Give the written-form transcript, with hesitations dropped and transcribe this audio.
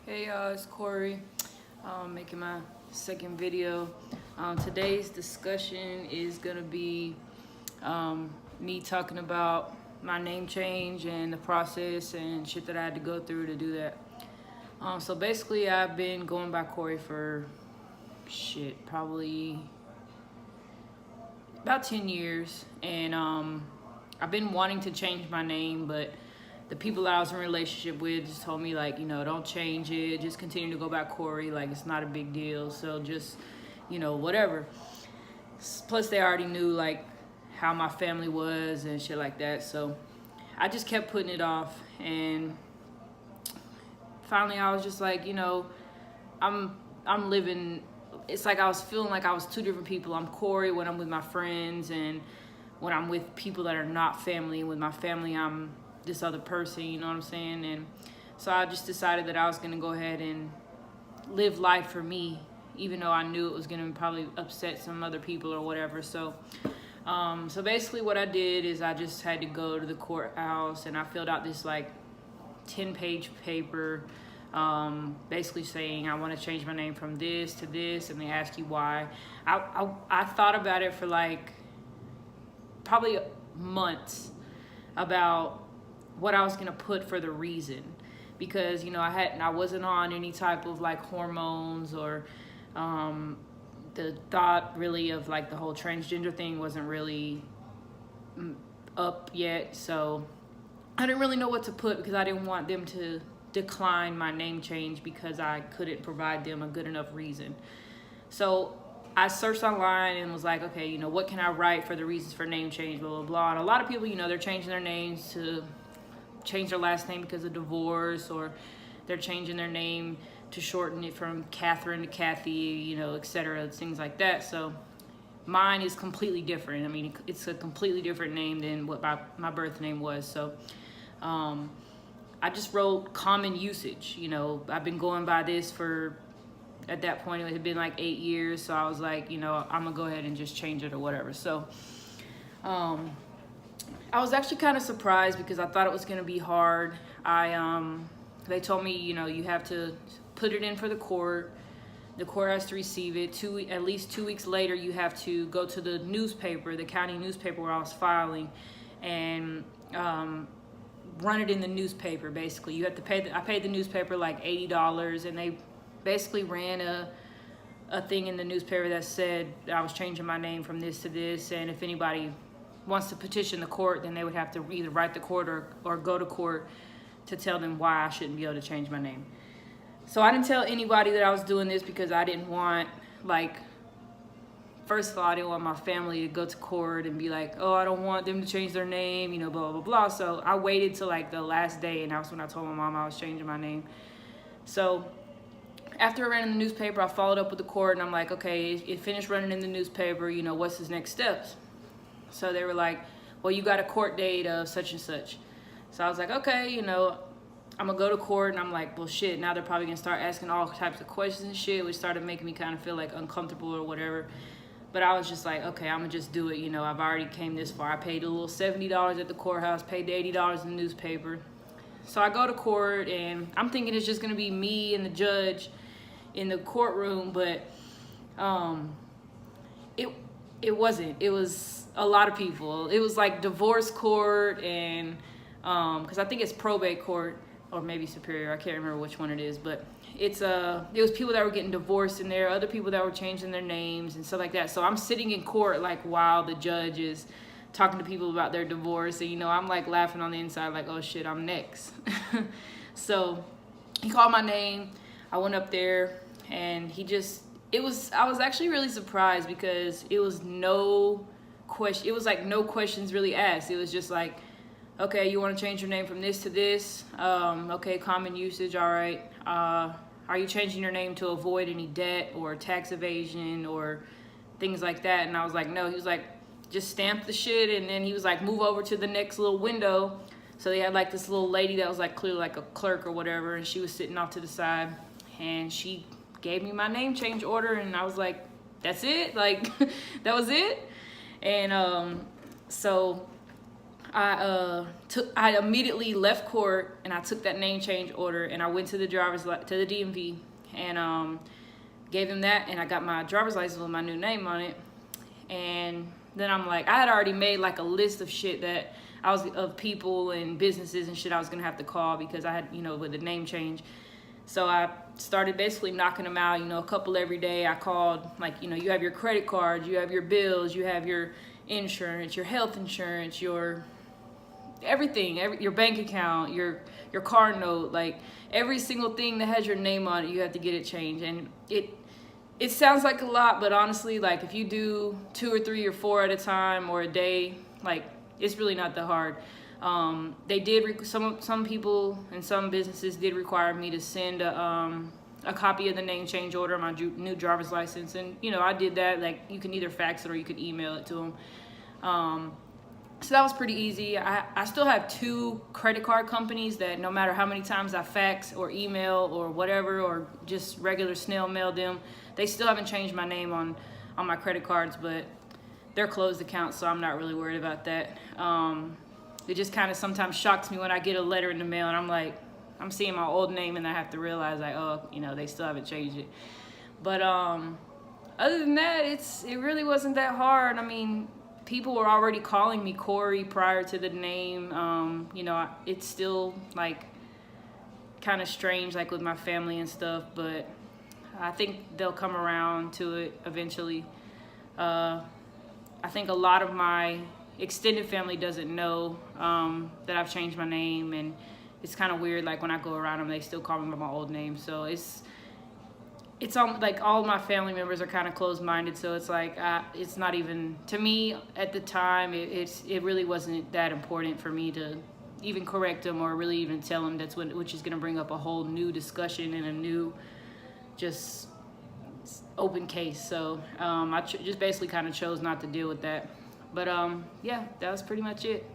Hey, it's Corey, making my second video. Today's discussion is gonna be me talking about my name change and the process and shit that I had to go through to do that. So basically, I've been going by Corey for probably about 10 years, and I've been wanting to change my name, but the people that I was in a relationship with just told me, like, don't change it, just continue to go by Corey, like, it's not a big deal, so just, whatever. Plus they already knew, like, how my family was and shit like that, so I just kept putting it off, and finally I was just like, I'm living, it's like I was feeling like I was two different people. I'm Corey when I'm with my friends, and when I'm with people that are not family. With my family, I'm this other person, you know what I'm saying? And so I just decided that I was gonna go ahead and live life for me, even though I knew it was gonna probably upset some other people or whatever. So so basically what I did is I just had to go to the courthouse, and I filled out this like 10-page paper, basically saying I want to change my name from this to this, and they ask you why. I thought about it for like probably months about what I was gonna put for the reason, because I wasn't on any type of like hormones, or the thought really of like the whole transgender thing wasn't really up yet, so I didn't really know what to put, because I didn't want them to decline my name change because I couldn't provide them a good enough reason. So I searched online and was like, okay, what can I write for the reasons for name change, blah, blah, blah. And a lot of people, they're changing their names to change their last name because of divorce, or they're changing their name to shorten it from Catherine to Kathy, etc., things like that. So mine is completely different. I mean, it's a completely different name than what my birth name was. So I just wrote common usage. I've been going by this for, at that point, it had been like 8 years. So I was like, I'm gonna go ahead and just change it or whatever. So I was actually kind of surprised, because I thought it was gonna be hard. They told me, you have to put it in for the court. The court has to receive it. At least 2 weeks later, you have to go to the newspaper, the county newspaper where I was filing, and run it in the newspaper. Basically, you have to pay. I paid the newspaper like $80, and they basically ran a thing in the newspaper that said that I was changing my name from this to this, and if anybody wants to petition the court, then they would have to either write the court or go to court to tell them why I shouldn't be able to change my name. So I didn't tell anybody that I was doing this, because I didn't want, like, first of all, I didn't want my family to go to court and be like, oh, I don't want them to change their name, blah, blah, blah. So I waited till like the last day, and that's when I told my mom I was changing my name. So after I ran in the newspaper, I followed up with the court, and I'm like, okay, it finished running in the newspaper, what's his next steps? So they were like, well, you got a court date of such and such. So I was like, okay, I'm gonna go to court. And I'm like, well, shit, now they're probably gonna start asking all types of questions and shit, which started making me kind of feel like uncomfortable or whatever. But I was just like, okay, I'm gonna just do it. I've already came this far. I paid a little $70 at the courthouse, paid the $80 in the newspaper. So I go to court, and I'm thinking it's just gonna be me and the judge in the courtroom, but it wasn't. It was a lot of people. It was like divorce court, and because I think it's probate court, or maybe superior, I can't remember which one it is, but it was people that were getting divorced in there, other people that were changing their names and stuff like that. So I'm sitting in court, like, while the judge is talking to people about their divorce, and I'm like laughing on the inside, like, oh shit, I'm next. So he called my name. I went up there, and I was actually really surprised, because it was no question. It was like no questions really asked. It was just like, okay, you want to change your name from this to this? Okay, common usage, all right. Are you changing your name to avoid any debt or tax evasion or things like that? And I was like, no. He was like, just stamp the shit, and then he was like, move over to the next little window. So they had like this little lady that was like clearly like a clerk or whatever, and she was sitting off to the side, and she gave me my name change order, and I was like, that's it? Like, that was it? And so I immediately left court and I took that name change order and I went to the DMV and gave them that, and I got my driver's license with my new name on it. And then I'm like, I had already made like a list of shit that of people and businesses and shit I was gonna have to call because I had, with the name change. So I started basically knocking them out, a couple every day. I called, like, you have your credit cards, you have your bills, you have your insurance, your health insurance, your everything, your bank account, your car note, like every single thing that has your name on it, you have to get it changed. And it sounds like a lot, but honestly, like if you do 2 or 3 or 4 at a time or a day, like it's really not that hard. They did some people and some businesses did require me to send a copy of the name change order, my new driver's license, and I did that. Like you can either fax it or you could email it to them. So that was pretty easy. I still have 2 credit card companies that no matter how many times I fax or email or whatever, or just regular snail mail them, they still haven't changed my name on my credit cards, but they're closed accounts, so I'm not really worried about that. It just kind of sometimes shocks me when I get a letter in the mail and I'm like, I'm seeing my old name and I have to realize like, oh, they still haven't changed it. But other than that, it really wasn't that hard. I mean, people were already calling me Corey prior to the name. It's still like kind of strange, like with my family and stuff, but I think they'll come around to it eventually. I think a lot of my extended family doesn't know that I've changed my name, and it's kind of weird. Like when I go around them, they still call me by my old name. So it's like all my family members are kind of closed-minded. So it's like it's not even, to me at the time, it really wasn't that important for me to even correct them or really even tell them which is going to bring up a whole new discussion and a new just open case. So I just basically kind of chose not to deal with that. But yeah, that was pretty much it.